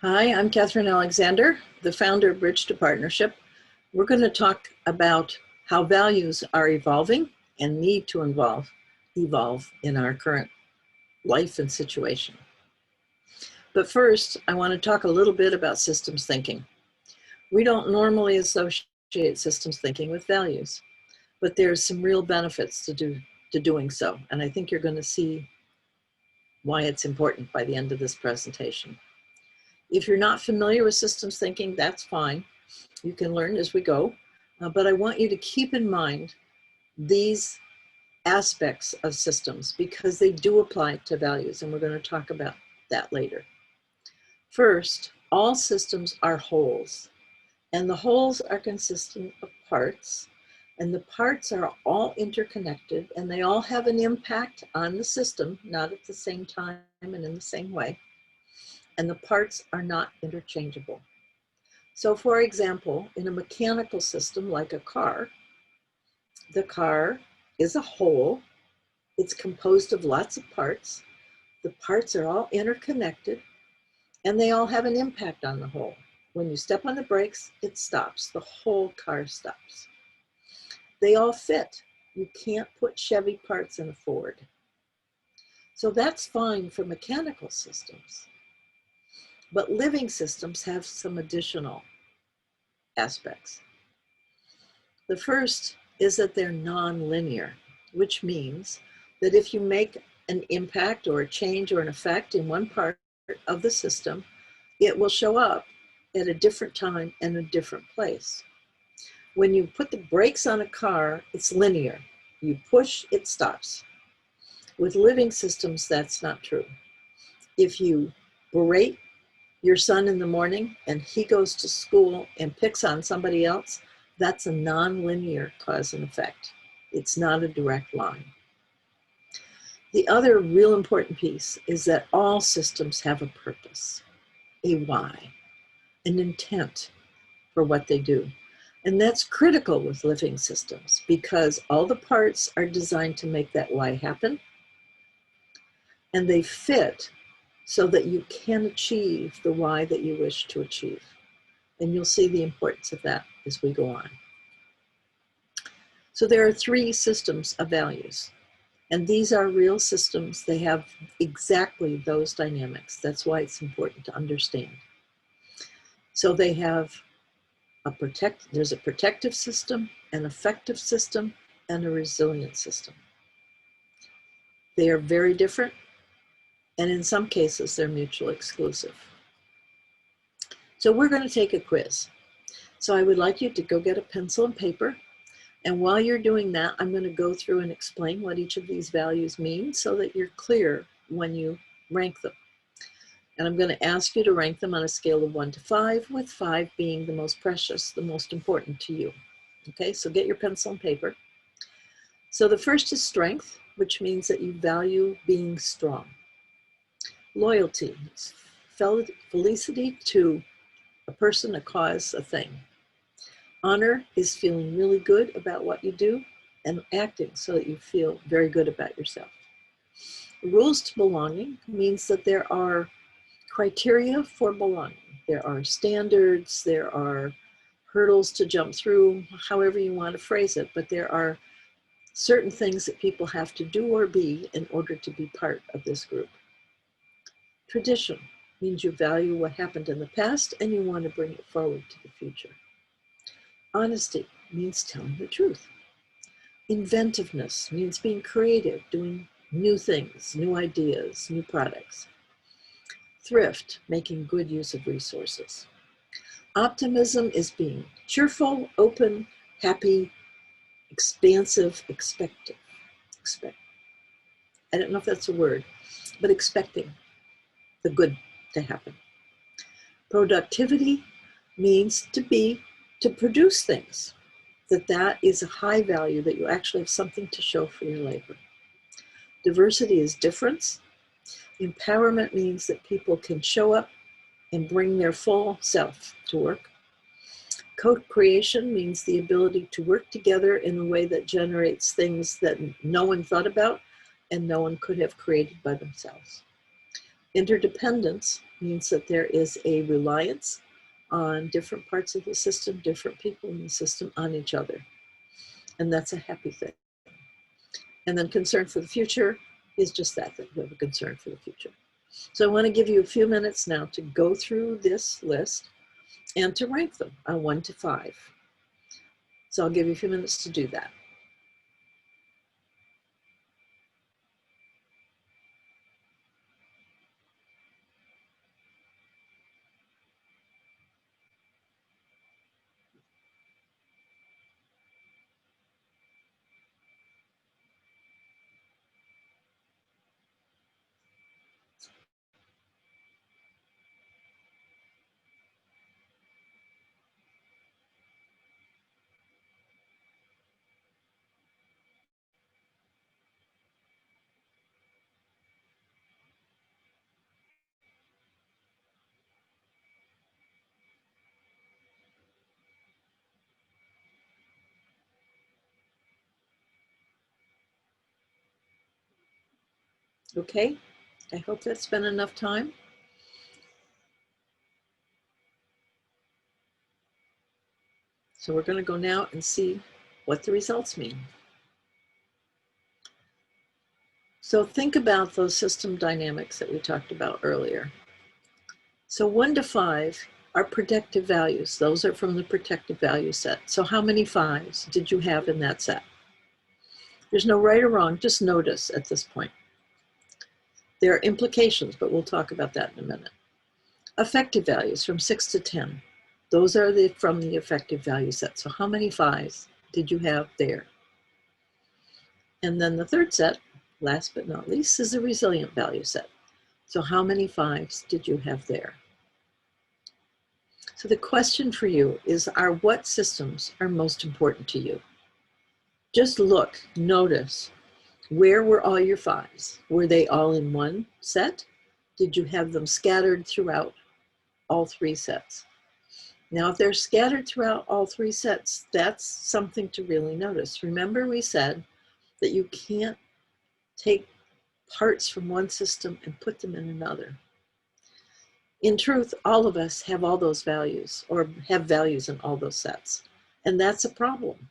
Hi, I'm Catherine Alexander, the founder of Bridge to Partnership. We're going to talk about how values are evolving and need to evolve in our current life and situation. But first, I want to talk a little bit about systems thinking. We don't normally associate systems thinking with values, but there's some real benefits to doing so. And I think you're going to see why it's important by the end of this presentation. If you're not familiar with systems thinking, that's fine. You can learn as we go, but I want you to keep in mind these aspects of systems because they do apply to values, and we're going to talk about that later. First, all systems are wholes, and the wholes are consistent of parts, and the parts are all interconnected, and they all have an impact on the system, not at the same time and in the same way, and the parts are not interchangeable. So for example, in a mechanical system like a car, the car is a whole. It's composed of lots of parts. The parts are all interconnected and they all have an impact on the whole. When you step on the brakes, it stops. The whole car stops. They all fit. You can't put Chevy parts in a Ford. So that's fine for mechanical systems. But living systems have some additional aspects. The first is that they're non-linear, which means that if you make an impact or a change or an effect in one part of the system, it will show up at a different time and a different place. When you put the brakes on a car, it's linear. You push, it stops. With living systems, that's not true. If you berate your son in the morning and he goes to school and picks on somebody else, that's a non-linear cause and effect. It's not a direct line. The other real important piece is that all systems have a purpose, a why, an intent for what they do. And that's critical with living systems because all the parts are designed to make that why happen, and they fit so that you can achieve the why that you wish to achieve. And you'll see the importance of that as we go on. So there are three systems of values, and these are real systems. They have exactly those dynamics. That's why it's important to understand. So they have there's a protective system, an effective system, and a resilient system. They are very different, and in some cases, they're mutually exclusive. So we're going to take a quiz. So I would like you to go get a pencil and paper. And while you're doing that, I'm going to go through and explain what each of these values mean so that you're clear when you rank them. And I'm going to ask you to rank them on a scale of 1 to 5, with 5 being the most precious, the most important to you. Okay, so get your pencil and paper. So the first is strength, which means that you value being strong. Loyalty, it's felicity to a person, a cause, a thing. Honor is feeling really good about what you do and acting so that you feel very good about yourself. Rules to belonging means that there are criteria for belonging. There are standards, there are hurdles to jump through, however you want to phrase it, but there are certain things that people have to do or be in order to be part of this group. Tradition means you value what happened in the past and you want to bring it forward to the future. Honesty means telling the truth. Inventiveness means being creative, doing new things, new ideas, new products. Thrift, making good use of resources. Optimism is being cheerful, open, happy, expansive, expectant. I don't know if that's a word, but expecting the good to happen. Productivity means to produce things, that is a high value, that you actually have something to show for your labor. Diversity is difference. Empowerment means that people can show up and bring their full self to work. Co-creation means the ability to work together in a way that generates things that no one thought about and no one could have created by themselves. Interdependence means that there is a reliance on different parts of the system, different people in the system on each other. And that's a happy thing. And then concern for the future is just that we have a concern for the future. So I want to give you a few minutes now to go through this list and to rank them on 1 to 5. So I'll give you a few minutes to do that. Okay, I hope that's been enough time. So we're going to go now and see what the results mean. So think about those system dynamics that we talked about earlier. So 1 to 5 are protective values. Those are from the protective value set. So how many 5s did you have in that set? There's no right or wrong, just notice at this point. There are implications, but we'll talk about that in a minute. Affective values from 6 to 10. Those are from the affective value set. So how many 5s did you have there? And then the third set, last but not least, is the resilient value set. So how many 5s did you have there? So the question for you is, what systems are most important to you? Just look, notice, where were all your 5s? Were they all in one set? Did you have them scattered throughout all 3 sets? Now, if they're scattered throughout all 3 sets, that's something to really notice. Remember, we said that you can't take parts from one system and put them in another. In truth, all of us have all those values, or have values in all those sets. And that's a problem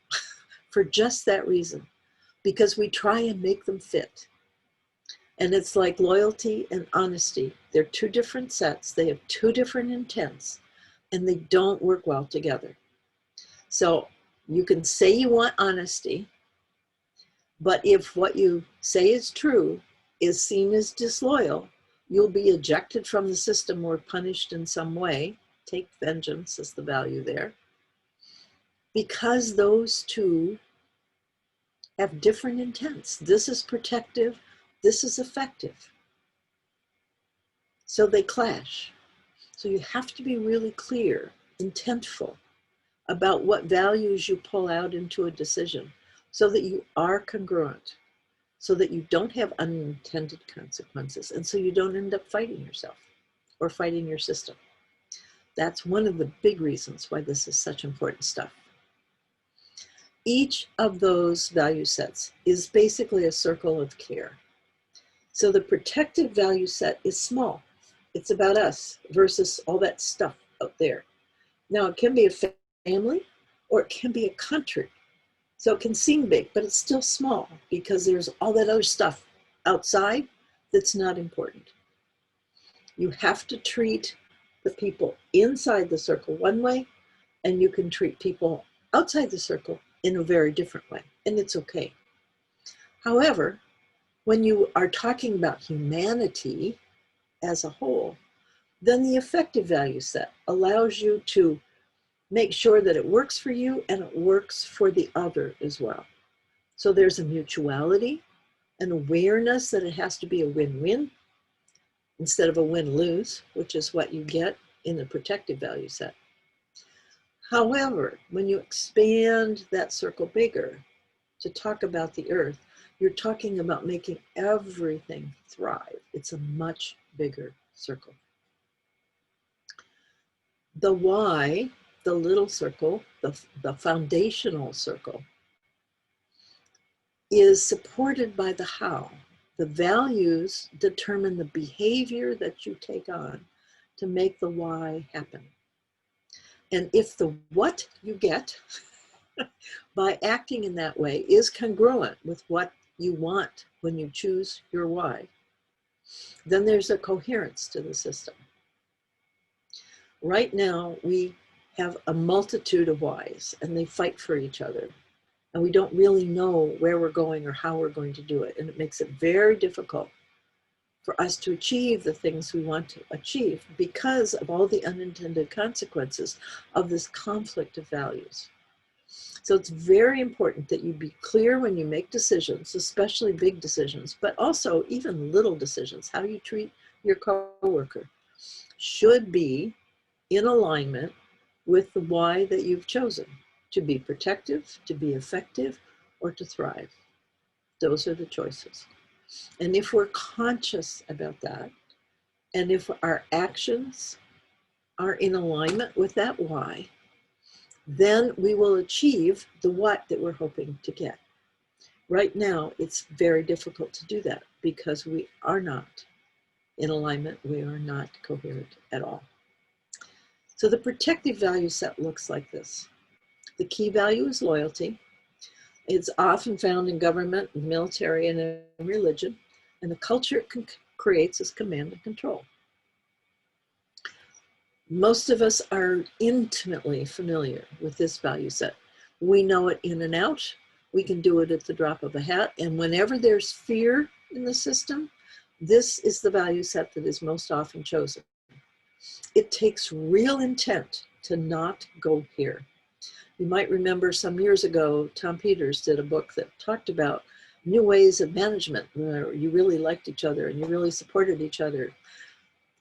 for just that reason, because we try and make them fit. And it's like loyalty and honesty. They're 2 different sets. They have 2 different intents, and they don't work well together. So you can say you want honesty, but if what you say is true is seen as disloyal, you'll be ejected from the system or punished in some way. Take vengeance as the value there. Because those 2 have different intents. This is protective, this is effective. So they clash. So you have to be really clear, intentful about what values you pull out into a decision so that you are congruent, so that you don't have unintended consequences, and so you don't end up fighting yourself or fighting your system. That's one of the big reasons why this is such important stuff. Each of those value sets is basically a circle of care. So the protective value set is small. It's about us versus all that stuff out there. Now, it can be a family or it can be a country. So it can seem big, but it's still small because there's all that other stuff outside that's not important. You have to treat the people inside the circle one way, and you can treat people outside the circle in a very different way, and it's okay. However, when you are talking about humanity as a whole, then the effective value set allows you to make sure that it works for you and it works for the other as well. So there's a mutuality, an awareness that it has to be a win-win instead of a win-lose, which is what you get in the protective value set. However, when you expand that circle bigger to talk about the earth, you're talking about making everything thrive. It's a much bigger circle. The why, the little circle, the foundational circle, is supported by the how. The values determine the behavior that you take on to make the why happen. And if the what you get by acting in that way is congruent with what you want when you choose your why, then there's a coherence to the system. Right now, we have a multitude of whys, and they fight for each other. And we don't really know where we're going or how we're going to do it. And it makes it very difficult for us to achieve the things we want to achieve because of all the unintended consequences of this conflict of values. So it's very important that you be clear when you make decisions, especially big decisions, but also even little decisions. How you treat your coworker should be in alignment with the why that you've chosen: to be protective, to be effective, or to thrive. Those are the choices. And if we're conscious about that, and if our actions are in alignment with that why, then we will achieve the what that we're hoping to get. Right now, it's very difficult to do that because we are not in alignment. We are not coherent at all. So the protective value set looks like this. The key value is loyalty. It's often found in government, military, and in religion. And the culture it creates is command and control. Most of us are intimately familiar with this value set. We know it in and out. We can do it at the drop of a hat. And whenever there's fear in the system, this is the value set that is most often chosen. It takes real intent to not go here. You might remember some years ago, Tom Peters did a book that talked about new ways of management where you really liked each other and you really supported each other.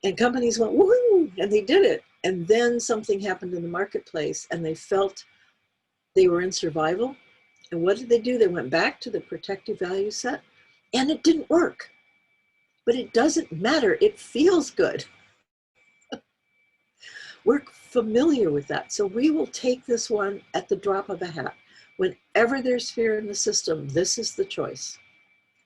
And companies went, woohoo, and they did it. And then something happened in the marketplace and they felt they were in survival. And what did they do? They went back to the protective value set and it didn't work. But it doesn't matter. It feels good. We're familiar with that. So we will take this one at the drop of a hat. Whenever there's fear in the system, this is the choice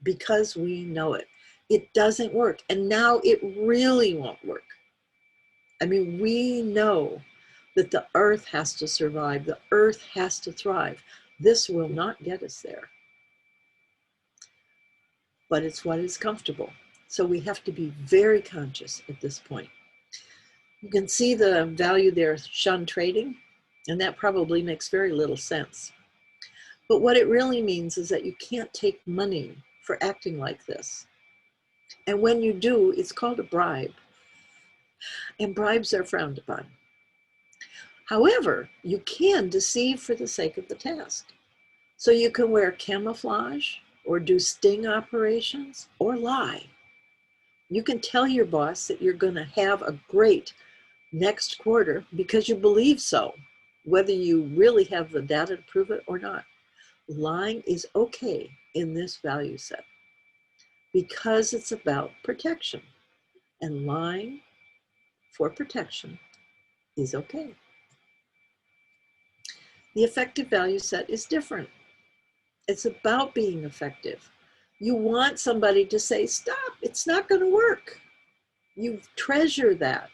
because we know it. It doesn't work. And now it really won't work. I mean, we know that the earth has to survive. The earth has to thrive. This will not get us there. But it's what is comfortable. So we have to be very conscious at this point. You can see the value there, shun trading, and that probably makes very little sense. But what it really means is that you can't take money for acting like this. And when you do, it's called a bribe. And bribes are frowned upon. However, you can deceive for the sake of the task. So you can wear camouflage or do sting operations or lie. You can tell your boss that you're going to have a great next quarter because you believe so, whether you really have the data to prove it or not. Lying is okay in this value set because it's about protection, and lying for protection is okay. The effective value set is different. It's about being effective. You want somebody to say, stop, it's not going to work. You treasure that.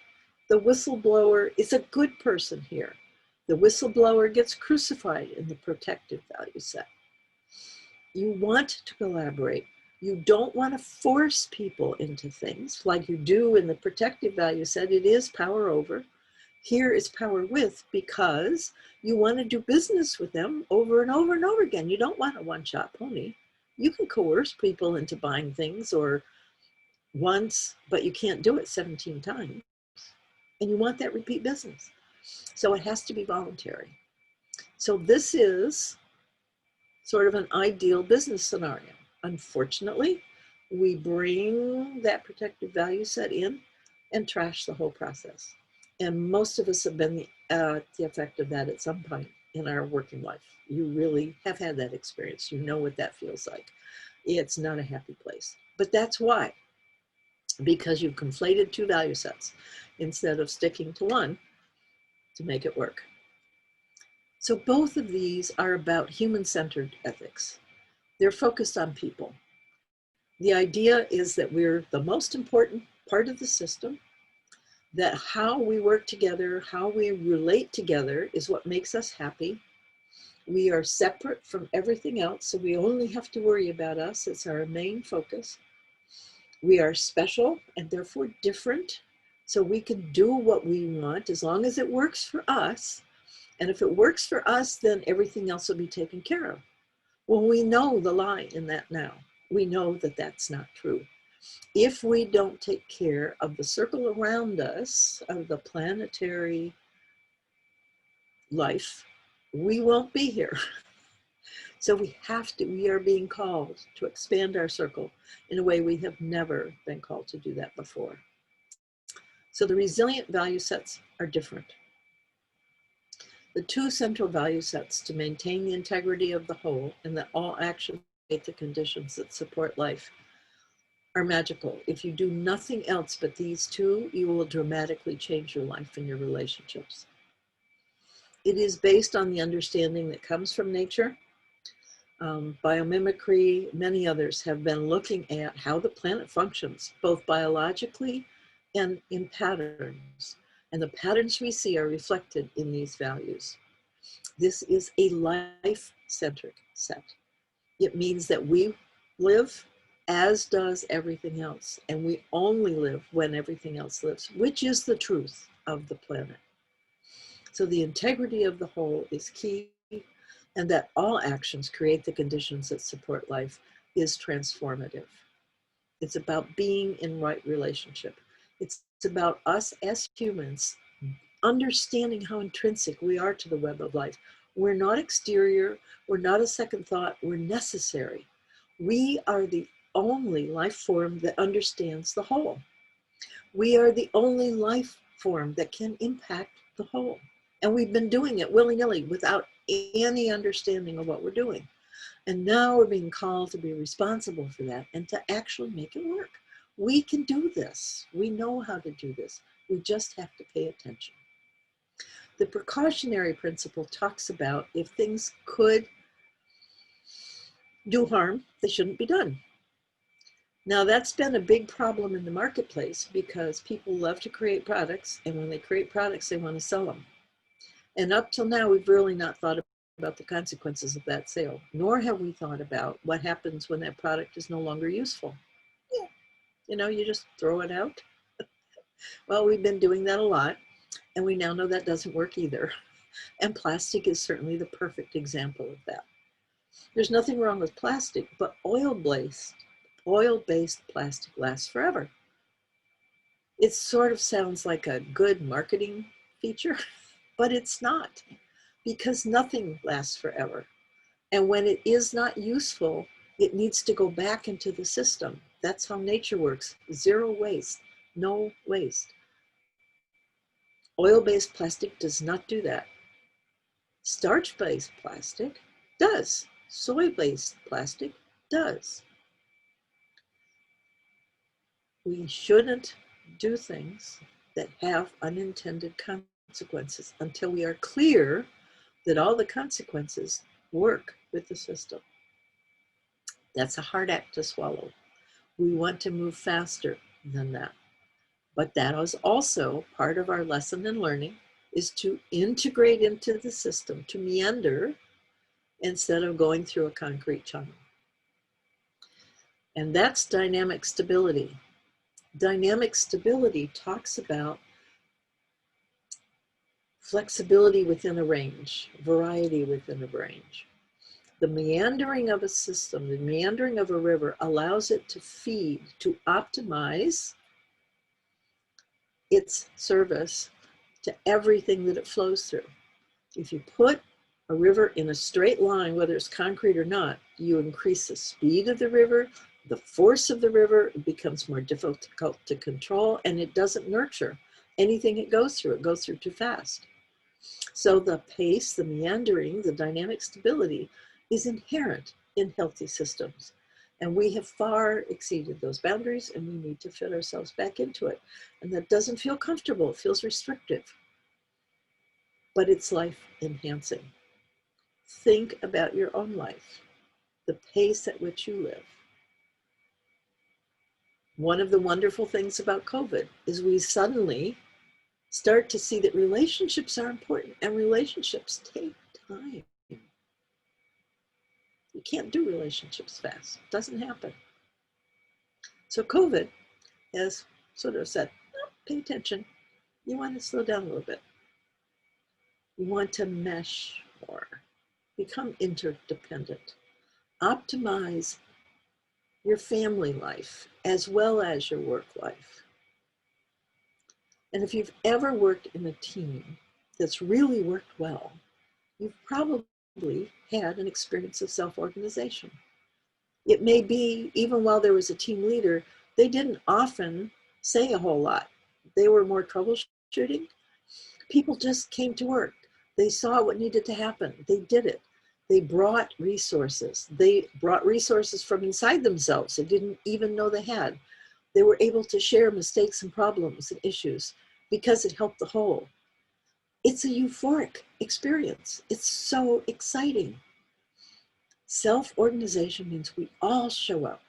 The whistleblower is a good person here. The whistleblower gets crucified in the protective value set. You want to collaborate. You don't want to force people into things like you do in the protective value set. It is power over. Here is power with, because you want to do business with them over and over and over again. You don't want a one-shot pony. You can coerce people into buying things or once, but you can't do it 17 times. And you want that repeat business. So it has to be voluntary. So this is sort of an ideal business scenario. Unfortunately, we bring that protective value set in and trash the whole process. And most of us have been the effect of that at some point in our working life. You really have had that experience. You know what that feels like. It's not a happy place. But that's why. Because you've conflated two value sets instead of sticking to one to make it work. So both of these are about human-centered ethics. They're focused on people. The idea is that we're the most important part of the system, that how we work together, how we relate together is what makes us happy. We are separate from everything else, so we only have to worry about us. It's our main focus. We are special and therefore different, so we can do what we want as long as it works for us. And if it works for us, then everything else will be taken care of. Well, we know the lie in that now. We know that that's not true. If we don't take care of the circle around us, of the planetary life, we won't be here. So we are being called to expand our circle in a way we have never been called to do that before. So the resilient value sets are different. The two central value sets to maintain the integrity of the whole and that all actions create the conditions that support life are magical. If you do nothing else but these two, you will dramatically change your life and your relationships. It is based on the understanding that comes from nature. Biomimicry, many others have been looking at how the planet functions, both biologically and in patterns. And the patterns we see are reflected in these values. This is a life-centered set. It means that we live as does everything else, and we only live when everything else lives, which is the truth of the planet. So the integrity of the whole is key, and that all actions create the conditions that support life is transformative. It's about being in right relationship. It's about us as humans understanding how intrinsic we are to the web of life. We're not exterior, we're not a second thought, we're necessary. We are the only life form that understands the whole. We are the only life form that can impact the whole. And we've been doing it willy-nilly without any understanding of what we're doing. And now we're being called to be responsible for that and to actually make it work. We can do this. We know how to do this. We just have to pay attention. The precautionary principle talks about if things could do harm, they shouldn't be done. Now that's been a big problem in the marketplace because people love to create products, and when they create products, they want to sell them. And up till now, we've really not thought about the consequences of that sale, nor have we thought about what happens when that product is no longer useful. Yeah, you know, you just throw it out. Well, we've been doing that a lot, and we now know that doesn't work either. And plastic is certainly the perfect example of that. There's nothing wrong with plastic, but oil-based plastic lasts forever. It sort of sounds like a good marketing feature, but it's not, because nothing lasts forever. And when it is not useful, it needs to go back into the system. That's how nature works. Zero waste, no waste. Oil-based plastic does not do that. Starch-based plastic does. Soy-based plastic does. We shouldn't do things that have unintended consequences until we are clear that all the consequences work with the system. That's a hard act to swallow. We want to move faster than that. But that is also part of our lesson in learning, is to integrate into the system, to meander instead of going through a concrete channel. And that's dynamic stability. Dynamic stability talks about flexibility within a range, variety within a range. The meandering of a system, the meandering of a river allows it to feed, to optimize its service to everything that it flows through. If you put a river in a straight line, whether it's concrete or not, you increase the speed of the river, the force of the river, it becomes more difficult to control, and it doesn't nurture anything it goes through. It goes through too fast. So the pace, the meandering, the dynamic stability is inherent in healthy systems. And we have far exceeded those boundaries, and we need to fit ourselves back into it. And that doesn't feel comfortable, it feels restrictive, but it's life enhancing. Think about your own life, the pace at which you live. One of the wonderful things about COVID is we suddenly start to see that relationships are important and relationships take time. You can't do relationships fast. It doesn't happen. So COVID has sort of said, oh, pay attention. You want to slow down a little bit. You want to mesh more, become interdependent, optimize your family life as well as your work life. And if you've ever worked in a team that's really worked well, you've probably had an experience of self-organization. It may be, even while there was a team leader, they didn't often say a whole lot. They were more troubleshooting. People just came to work. They saw what needed to happen. They did it. They brought resources. They brought resources from inside themselves they didn't even know they had. They were able to share mistakes and problems and issues because it helped the whole. It's a euphoric experience. It's so exciting. Self-organization means we all show up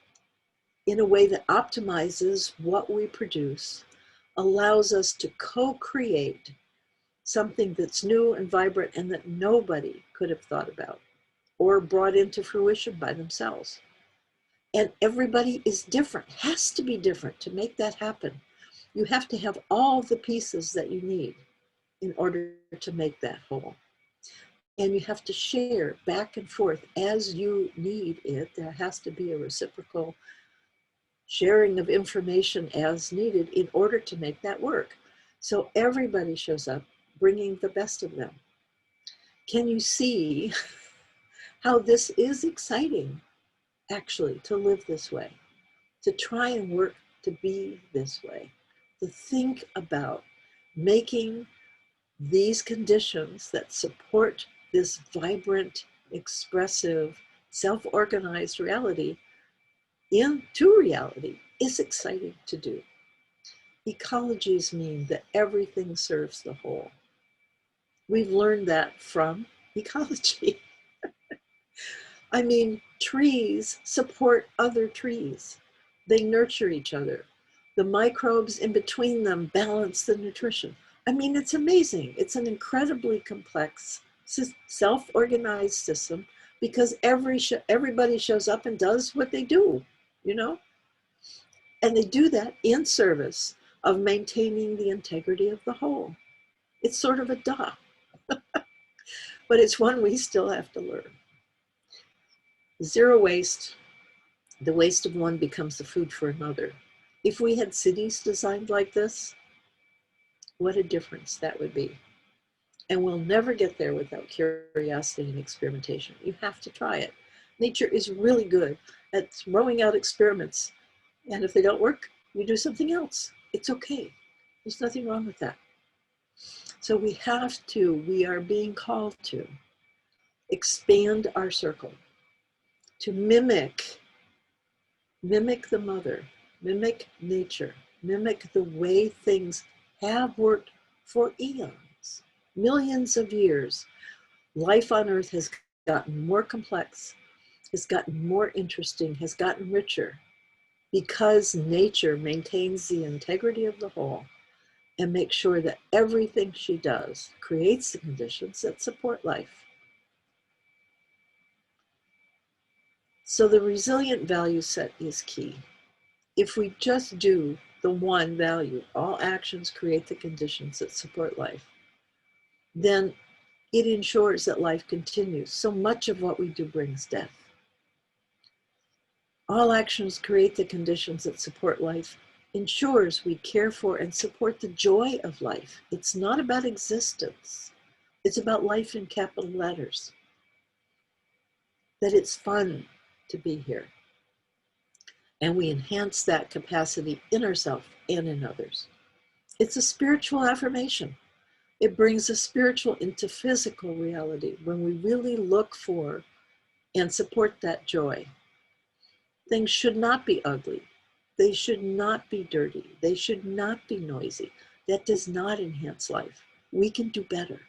in a way that optimizes what we produce, allows us to co-create something that's new and vibrant and that nobody could have thought about or brought into fruition by themselves. And everybody is different, has to be different to make that happen. You have to have all the pieces that you need in order to make that whole. And you have to share back and forth as you need it. There has to be a reciprocal sharing of information as needed in order to make that work. So everybody shows up bringing the best of them. Can you see how this is exciting, actually, to live this way, to try and work to be this way, to think about making these conditions that support this vibrant, expressive, self-organized reality into reality is exciting to do. Ecologies mean that everything serves the whole. We've learned that from ecology. I mean, trees support other trees. They nurture each other. The microbes in between them balance the nutrition. I mean, it's amazing. It's an incredibly complex, self-organized system because everybody shows up and does what they do, you know? And they do that in service of maintaining the integrity of the whole. It's sort of a duh, but it's one we still have to learn. Zero waste, the waste of one becomes the food for another. If we had cities designed like this, what a difference that would be. And we'll never get there without curiosity and experimentation. You have to try it. Nature is really good at throwing out experiments. And if they don't work, you do something else. It's okay. There's nothing wrong with that. So we are being called to expand our circle, to mimic the mother, mimic nature, mimic the way things have worked for eons, millions of years. Life on Earth has gotten more complex, has gotten more interesting, has gotten richer because nature maintains the integrity of the whole and makes sure that everything she does creates the conditions that support life. So the resilient value set is key. If we just do the one value, all actions create the conditions that support life, then it ensures that life continues. So much of what we do brings death. All actions create the conditions that support life, ensures we care for and support the joy of life. It's not about existence. It's about life in capital letters. That it's fun to be here. And we enhance that capacity in ourselves and in others. It's a spiritual affirmation. It brings the spiritual into physical reality when we really look for and support that joy. Things should not be ugly. They should not be dirty. They should not be noisy. That does not enhance life. We can do better.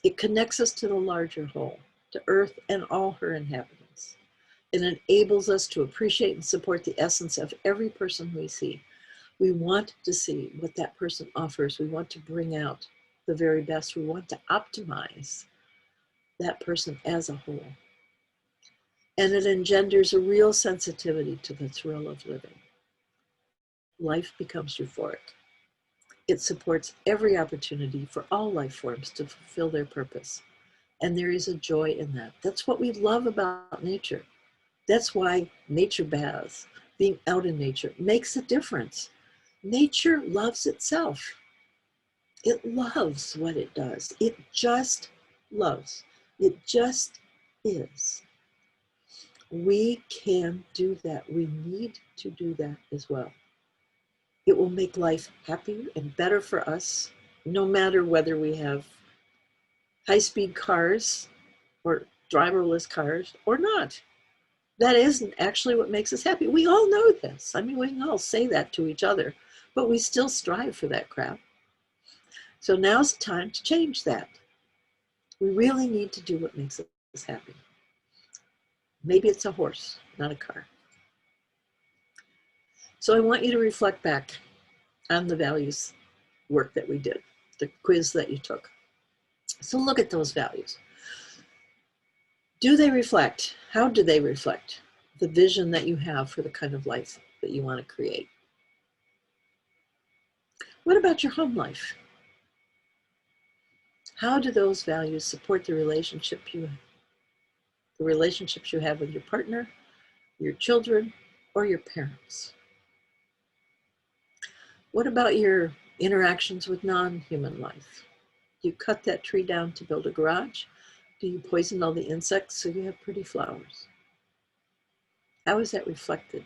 It connects us to the larger whole, to Earth and all her inhabitants. It enables us to appreciate and support the essence of every person we see. We want to see what that person offers. We want to bring out the very best. We want to optimize that person as a whole. And it engenders a real sensitivity to the thrill of living. Life becomes euphoric. It supports every opportunity for all life forms to fulfill their purpose. And there is a joy in that. That's what we love about nature. That's why nature baths, being out in nature, makes a difference. Nature loves itself. It loves what it does. It just loves. It just is. We can do that. We need to do that as well. It will make life happier and better for us, no matter whether we have high-speed cars or driverless cars or not. That isn't actually what makes us happy. We all know this. I mean, we can all say that to each other, but we still strive for that crap. So now's the time to change that. We really need to do what makes us happy. Maybe it's a horse, not a car. So I want you to reflect back on the values work that we did, the quiz that you took. So look at those values. Do they reflect? How do they reflect the vision that you have for the kind of life that you want to create? What about your home life? How do those values support the relationships you have with your partner, your children, or your parents? What about your interactions with non-human life? Do you cut that tree down to build a garage? Do you poison all the insects so you have pretty flowers? How is that reflected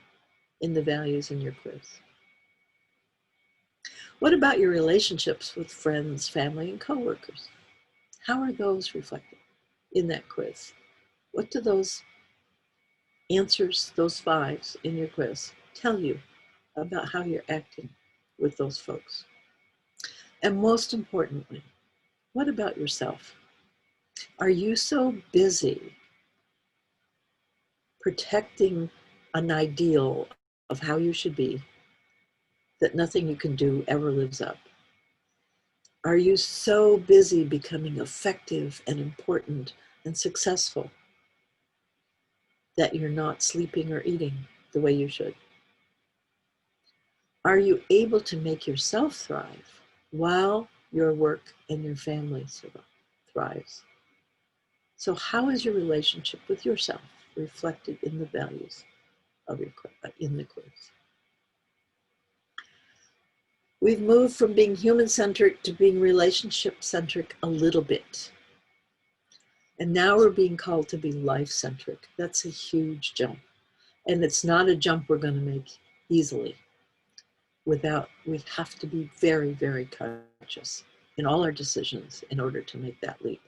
in the values in your quiz? What about your relationships with friends, family, and coworkers? How are those reflected in that quiz? What do those answers, those 5s in your quiz, tell you about how you're acting with those folks? And most importantly, what about yourself? Are you so busy protecting an ideal of how you should be that nothing you can do ever lives up? Are you so busy becoming effective and important and successful that you're not sleeping or eating the way you should? Are you able to make yourself thrive while your work and your family thrives? So how is your relationship with yourself reflected in the values of in the quiz? We've moved from being human-centric to being relationship-centric a little bit. And now we're being called to be life-centric. That's a huge jump. And it's not a jump we're going to make easily. We have to be very, very conscious in all our decisions in order to make that leap,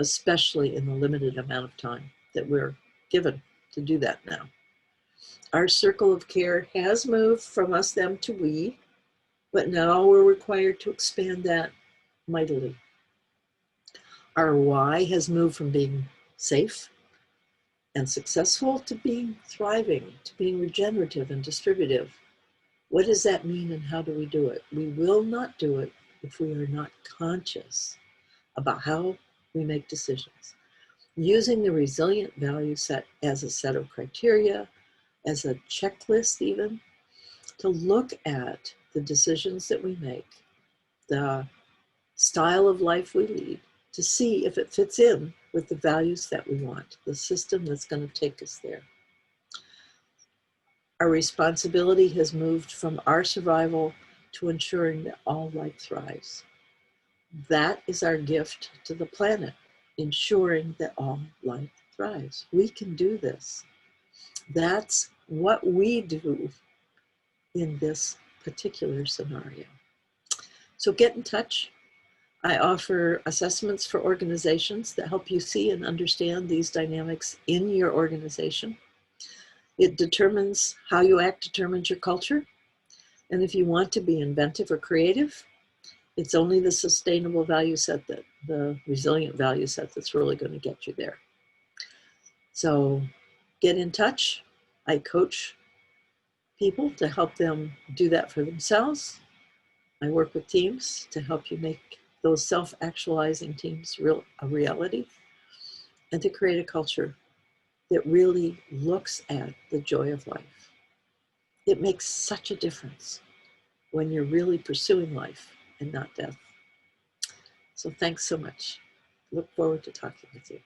especially in the limited amount of time that we're given to do that now. Our circle of care has moved from us, them to we, but now we're required to expand that mightily. Our why has moved from being safe and successful to being thriving, to being regenerative and distributive. What does that mean and how do we do it? We will not do it if we are not conscious about how we make decisions. Using the resilient value set as a set of criteria, as a checklist even, to look at the decisions that we make, the style of life we lead, to see if it fits in with the values that we want, the system that's going to take us there. Our responsibility has moved from our survival to ensuring that all life thrives. That is our gift to the planet, ensuring that all life thrives. We can do this. That's what we do in this particular scenario. So get in touch. I offer assessments for organizations that help you see and understand these dynamics in your organization. It determines how you act, determines your culture. And if you want to be inventive or creative, it's only the sustainable value set, the resilient value set that's really going to get you there. So get in touch. I coach people to help them do that for themselves. I work with teams to help you make those self-actualizing teams a reality, and to create a culture that really looks at the joy of life. It makes such a difference when you're really pursuing life and not death. So thanks so much. Look forward to talking with you.